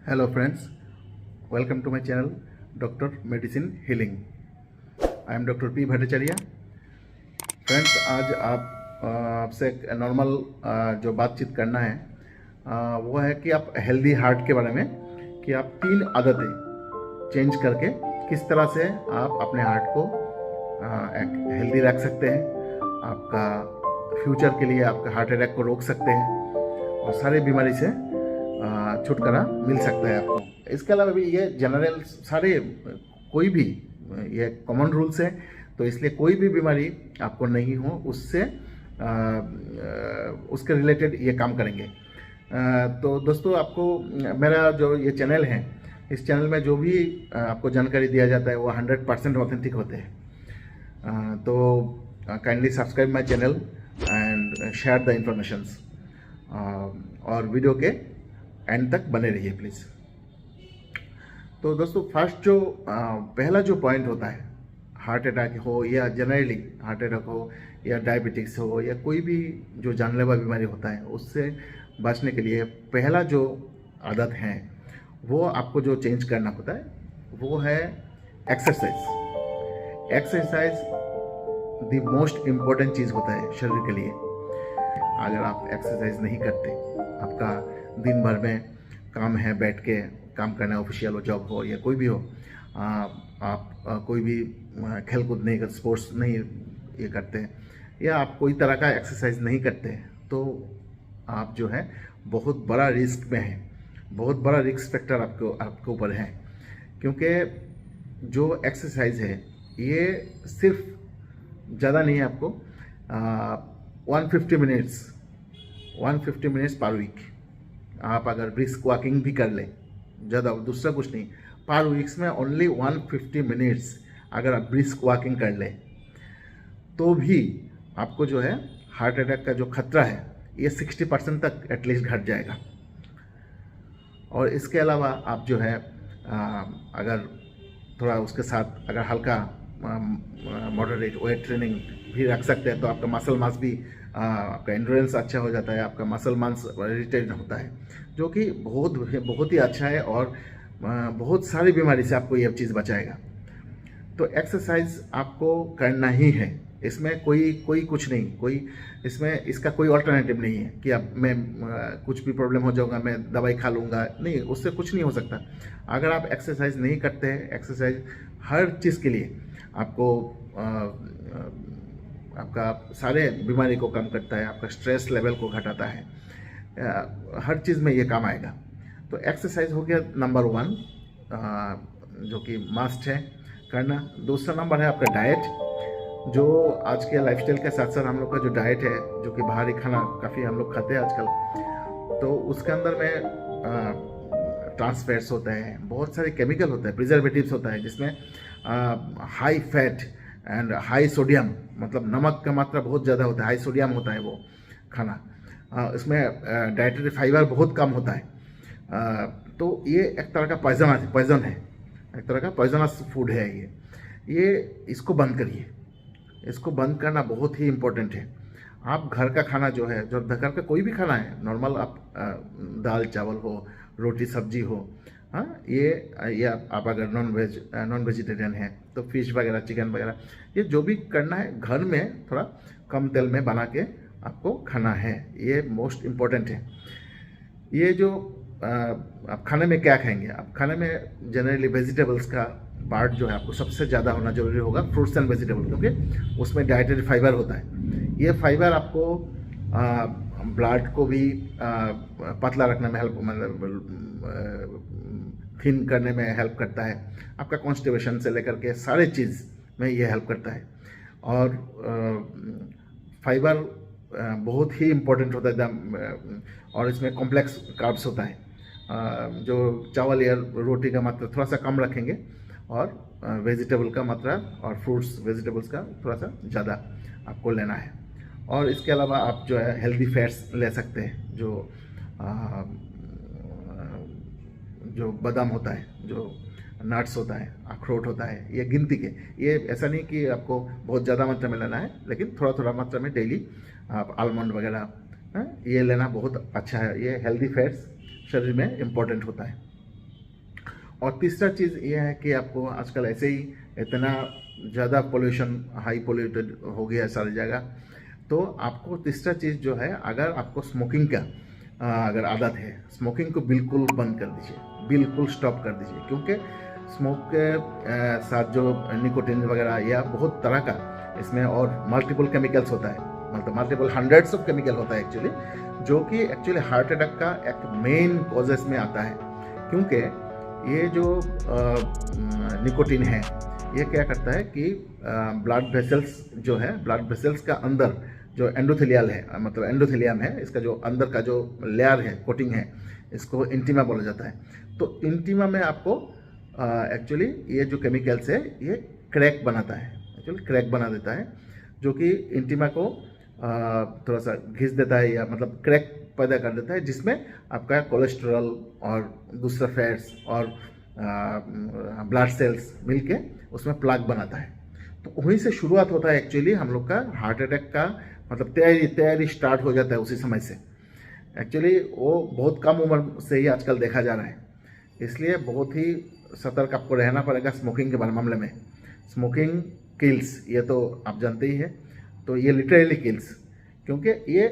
Hello friends, welcome to my channel Dr. Medicine Healing. I am Dr. P. Bhattacharya. Friends, आज आपसे एक normal जो बातचीत करना है वो है कि आप हेल्दी हार्ट के बारे में, कि आप 3 आदतें चेंज करके किस तरह से आप अपने हार्ट को एक हेल्दी रख सकते हैं, आपका फ्यूचर के लिए आपका हार्ट अटैक को रोक सकते हैं और सारे बीमारी से छुटकारा मिल सकता है आपको. इसके अलावा भी ये जनरल सारे कोई भी ये कॉमन रूल्स है, तो इसलिए कोई भी बीमारी आपको नहीं हो उससे उसके रिलेटेड ये काम करेंगे. तो दोस्तों, आपको मेरा जो ये चैनल है, इस चैनल में जो भी आपको जानकारी दिया जाता है वो 100% ऑथेंटिक होते हैं. तो kindly subscribe my channel and share the informations, और वीडियो के एंड तक बने रहिए प्लीज़. तो दोस्तों, फर्स्ट जो पहला जो पॉइंट होता है, हार्ट अटैक हो या जनरली हार्ट अटैक हो या डायबिटिक्स हो या कोई भी जो जानलेवा बीमारी होता है, उससे बचने के लिए पहला जो आदत है वो आपको जो चेंज करना होता है वो है exercise. Exercise the most important चीज़ होता है शरीर के लिए. अगर आप एक्सरसाइज नहीं करते, आपका दिन भर में काम है, बैठ के काम करना, ऑफिशियल हो, जॉब हो या कोई भी हो, आप कोई भी खेल कूद नहीं करते, स्पोर्ट्स नहीं ये करते, या आप कोई तरह का एक्सरसाइज नहीं करते, तो आप जो है बहुत बड़ा रिस्क में है, बहुत बड़ा रिस्क फैक्टर आपके ऊपर है. क्योंकि जो एक्सरसाइज है ये सिर्फ ज़्यादा नहीं है, आपको 150 मिनट्स पर वीक आप अगर ब्रिस्क वॉकिंग भी कर लें, ज़्यादा दूसरा कुछ नहीं, पर वीक्स में ओनली 150 मिनट्स अगर आप ब्रिस्क वॉकिंग कर लें तो भी आपको जो है हार्ट अटैक का जो खतरा है ये 60% तक एटलीस्ट घट जाएगा. और इसके अलावा आप जो है अगर थोड़ा उसके साथ अगर हल्का मॉडरेट वेट ट्रेनिंग भी रख सकते हैं तो आपका मसल मास भी, आपका एंड्योरेंस अच्छा हो जाता है, आपका मसल मास रिटेन होता है, जो कि बहुत ही अच्छा है और बहुत सारी बीमारी से आपको ये चीज़ बचाएगा. तो एक्सरसाइज आपको करना ही है, इसमें कोई कुछ नहीं, इसमें इसका कोई अल्टरनेटिव नहीं है कि अब मैं कुछ भी प्रॉब्लम हो जाऊंगा मैं दवाई खा लूँगा, नहीं, उससे कुछ नहीं हो सकता. अगर आप एक्सरसाइज नहीं करते हैं, एक्सरसाइज हर चीज़ के लिए आपको आपका सारे बीमारी को कम करता है, आपका स्ट्रेस लेवल को घटाता है, हर चीज़ में ये काम आएगा. तो एक्सरसाइज हो गया नंबर 1, जो कि मस्ट है करना. दूसरा नंबर है आपका डाइट. जो आज के लाइफस्टाइल के साथ साथ हम लोग का जो डाइट है, जो कि बाहरी खाना काफ़ी हम लोग खाते हैं आजकल, तो उसके अंदर में ट्रांस फैट्स होते हैं, बहुत सारे केमिकल होते हैं, प्रिजर्वेटिव्स होता है, जिसमें high fat and high sodium, मतलब नमक का मात्रा बहुत ज़्यादा होता है, हाई सोडियम होता है वो खाना. इसमें डाइटरी फाइबर बहुत कम होता है. तो ये एक तरह का पॉइजन है, एक तरह का पॉइजनस फूड है ये इसको बंद करिए. इसको बंद करना बहुत ही इम्पोर्टेंट है. आप घर का खाना जो है, जो घर का कोई भी खाना है, नॉर्मल आप दाल चावल हो, रोटी सब्जी हो, हाँ, ये आप अगर नॉन वेजिटेरियन है तो फिश वगैरह, चिकन वगैरह, ये जो भी करना है घर में थोड़ा कम तेल में बना के आपको खाना है, ये मोस्ट इम्पोर्टेंट है. ये जो आप खाने में क्या खाएंगे, आप खाने में जनरली वेजिटेबल्स का पार्ट जो है आपको सबसे ज़्यादा होना जरूरी होगा, फ्रूट्स एंड वेजिटेबल, क्योंकि उसमें डाइटरी फाइबर होता है. ये फाइबर आपको ब्लड को भी पतला रखने में हेल्प, मतलब थिन करने में हेल्प करता है, आपका कॉन्स्टिपेशन से लेकर के सारे चीज़ में ये हेल्प करता है. और फाइबर बहुत ही इम्पोर्टेंट होता है, और इसमें कॉम्प्लेक्स कार्ब्स होता है. जो चावल या रोटी का मात्रा थोड़ा सा कम रखेंगे और वेजिटेबल का मात्रा और फ्रूट्स वेजिटेबल्स का थोड़ा सा ज़्यादा आपको लेना है. और इसके अलावा आप जो है हेल्दी फैट्स ले सकते हैं, जो बादाम होता है, जो नट्स होता है, अखरोट होता है, ये गिनती के, ये ऐसा नहीं कि आपको बहुत ज़्यादा मात्रा में लेना है, लेकिन थोड़ा थोड़ा मात्रा में डेली आप आलमंड वगैरह ये लेना बहुत अच्छा है. ये हेल्दी फैट्स शरीर में इम्पोर्टेंट होता है. और तीसरा चीज़ ये है कि आपको आजकल ऐसे ही इतना ज़्यादा पोल्यूशन, हाई पोल्यूटेड हो गया है सारी जगह, तो आपको तीसरा चीज़ जो है, अगर आपको स्मोकिंग का अगर आदत है, स्मोकिंग को बिल्कुल बंद कर दीजिए, बिल्कुल स्टॉप कर दीजिए। क्योंकि स्मोक के साथ जो निकोटीन वगैरह या बहुत तरह का इसमें और मल्टीपल केमिकल्स होता है, मतलब मल्टीपल हंड्रेड्स ऑफ केमिकल होता है एक्चुअली, जो कि एक्चुअली हार्ट अटैक का एक मेन कॉजेस में आता है। क्योंकि ये जो निकोटीन है, ये क्या करता है कि ब्लड वेसल्स जो है, ब्लड वेसल्स का अंदर जो एंडोथेलियल है, मतलब एंडोथेलियम है, इसका जो अंदर का जो लेयर है, कोटिंग है, इसको इंटीमा बोला जाता है। तो इंटीमा में आपको एक्चुअली ये जो केमिकल्स है, ये क्रैक बनाता है, एक्चुअली क्रैक बना देता है, जो कि इंटीमा को थोड़ा सा घिस देता है, या मतलब क्रैक पैदा कर देता है, जिसमें आपका कोलेस्ट्रॉल और दूसरा फैट्स और ब्लड सेल्स मिलके उसमें प्लाक बनाता है। तो वहीं से शुरुआत होता है एक्चुअली हम लोग का हार्ट अटैक का, मतलब तैयारी स्टार्ट हो जाता है उसी समय से। एक्चुअली वो बहुत कम उम्र से ही आजकल देखा जा रहा है, इसलिए बहुत ही सतर्क आपको रहना पड़ेगा स्मोकिंग के मामले में। स्मोकिंग किल्स, ये तो आप जानते ही हैं, तो ये लिटरली किल्स, क्योंकि ये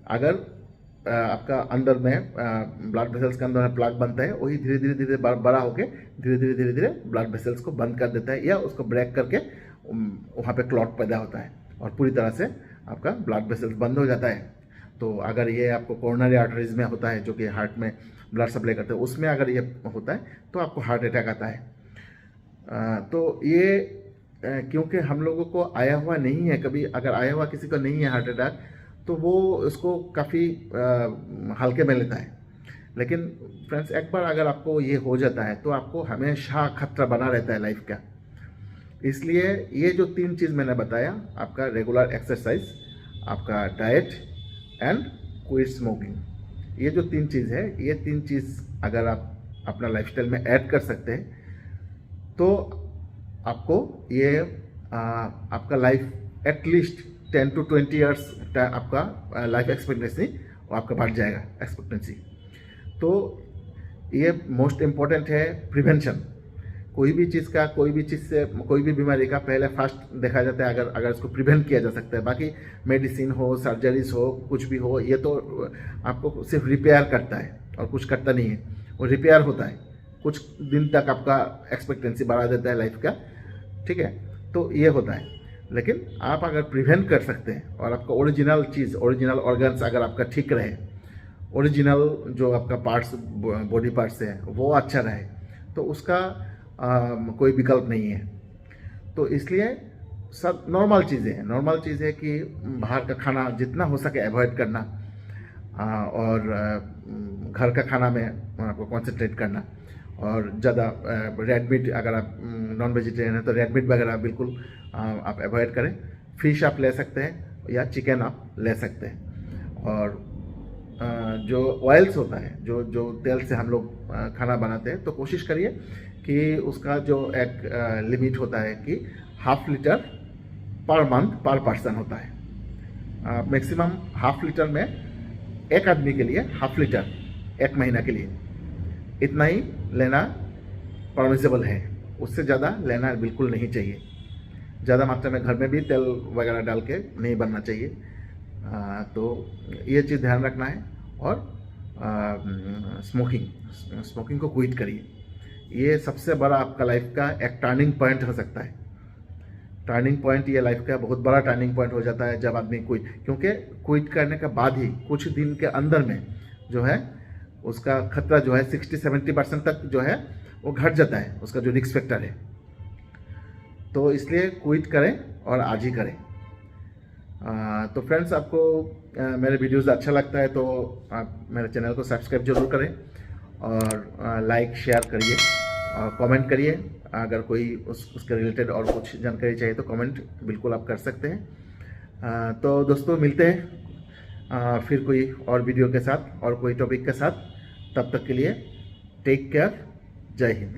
अगर आपका अंदर में ब्लड वेसल्स के अंदर प्लाक बनता है, वही धीरे धीरे बड़ा होके धीरे धीरे ब्लड वेसल्स को बंद कर देता है, या उसको ब्रेक करके वहाँ पे क्लॉट पैदा होता है और पूरी तरह से आपका ब्लड वेसल्स बंद हो जाता है। तो अगर ये आपको कोरोनरी आर्टरीज में होता है, जो कि हार्ट में ब्लड सप्लाई करते हैं, उसमें अगर ये होता है तो आपको हार्ट अटैक आता है। तो ये क्योंकि हम लोगों को आया हुआ नहीं है कभी, अगर आया हुआ किसी को नहीं है हार्ट अटैक, तो वो इसको काफ़ी हल्के में लेता है। लेकिन फ्रेंड्स, एक बार अगर आपको ये हो जाता है तो आपको हमेशा खतरा बना रहता है लाइफ का। इसलिए ये जो 3 चीज़ मैंने बताया, आपका रेगुलर एक्सरसाइज, आपका डाइट एंड क्विट स्मोकिंग, ये जो 3 चीज़ है, ये 3 चीज़ अगर आप अपना लाइफस्टाइल में ऐड कर सकते हैं, तो आपको ये आपका लाइफ एटलीस्ट 10 to 20 ईयर्स आपका लाइफ एक्सपेक्टेंसी आपका बढ़ जाएगा, एक्सपेक्टेंसी। तो ये मोस्ट इम्पॉर्टेंट है प्रिवेंशन। कोई भी चीज़ से, कोई भी बीमारी का पहले फर्स्ट देखा जाता है अगर इसको प्रिवेंट किया जा सकता है। बाकी मेडिसिन हो, सर्जरीज हो, कुछ भी हो, ये तो आपको सिर्फ रिपेयर करता है और कुछ करता नहीं है। वो रिपेयर होता है, कुछ दिन तक आपका एक्सपेक्टेंसी बढ़ा देता है लाइफ का, ठीक है, तो ये होता है। लेकिन आप अगर प्रिवेंट कर सकते हैं और आपका ओरिजिनल चीज़, ओरिजिनल ऑर्गन्स अगर आपका ठीक रहे, ओरिजिनल जो आपका पार्ट्स, बॉडी पार्ट्स है, वो अच्छा रहे, तो उसका कोई विकल्प नहीं है। तो इसलिए सब नॉर्मल चीज़ें हैं। नॉर्मल चीज़ है कि बाहर का खाना जितना हो सके अवॉइड करना, और घर का खाना में आपको कॉन्सेंट्रेट करना, और ज़्यादा रेड मीट, अगर आप नॉन वेजिटेरियन हैं तो रेड मीट वगैरह बिल्कुल आप अवॉइड करें। फिश आप ले सकते हैं या चिकन आप ले सकते हैं। और जो ऑयल्स होता है, जो तेल से हम लोग खाना बनाते हैं, तो कोशिश करिए कि उसका जो एक लिमिट होता है कि 1/2 लीटर पर मंथ पर पर्सन होता है। मैक्सिमम 1/2 लीटर में एक आदमी के लिए 1/2 लीटर 1 महीना के लिए, इतना ही लेना परमिसेबल है। उससे ज़्यादा लेना बिल्कुल नहीं चाहिए। ज़्यादा मात्रा में घर में भी तेल वगैरह डाल के नहीं बनना चाहिए। तो ये चीज़ ध्यान रखना है। और स्मोकिंग को क्विट करिए। ये सबसे बड़ा आपका लाइफ का एक टर्निंग पॉइंट हो सकता है। टर्निंग पॉइंट, ये लाइफ का बहुत बड़ा टर्निंग पॉइंट हो जाता है जब आदमी क्योंकि क्विट करने के बाद ही कुछ दिन के अंदर में जो है उसका खतरा जो है 60-70% तक जो है वो घट जाता है, उसका जो रिस्क फैक्टर है। तो इसलिए क्विट करें और आज ही करें। तो फ्रेंड्स, आपको मेरे वीडियोज़ अच्छा लगता है तो आप मेरे चैनल को सब्सक्राइब जरूर करें, और लाइक शेयर करिए, और कमेंट करिए। अगर कोई उसके रिलेटेड और कुछ जानकारी चाहिए तो कमेंट बिल्कुल आप कर सकते हैं। तो दोस्तों, मिलते हैं फिर कोई और वीडियो के साथ और कोई टॉपिक के साथ। तब तक के लिए टेक केयर। जय हिंद।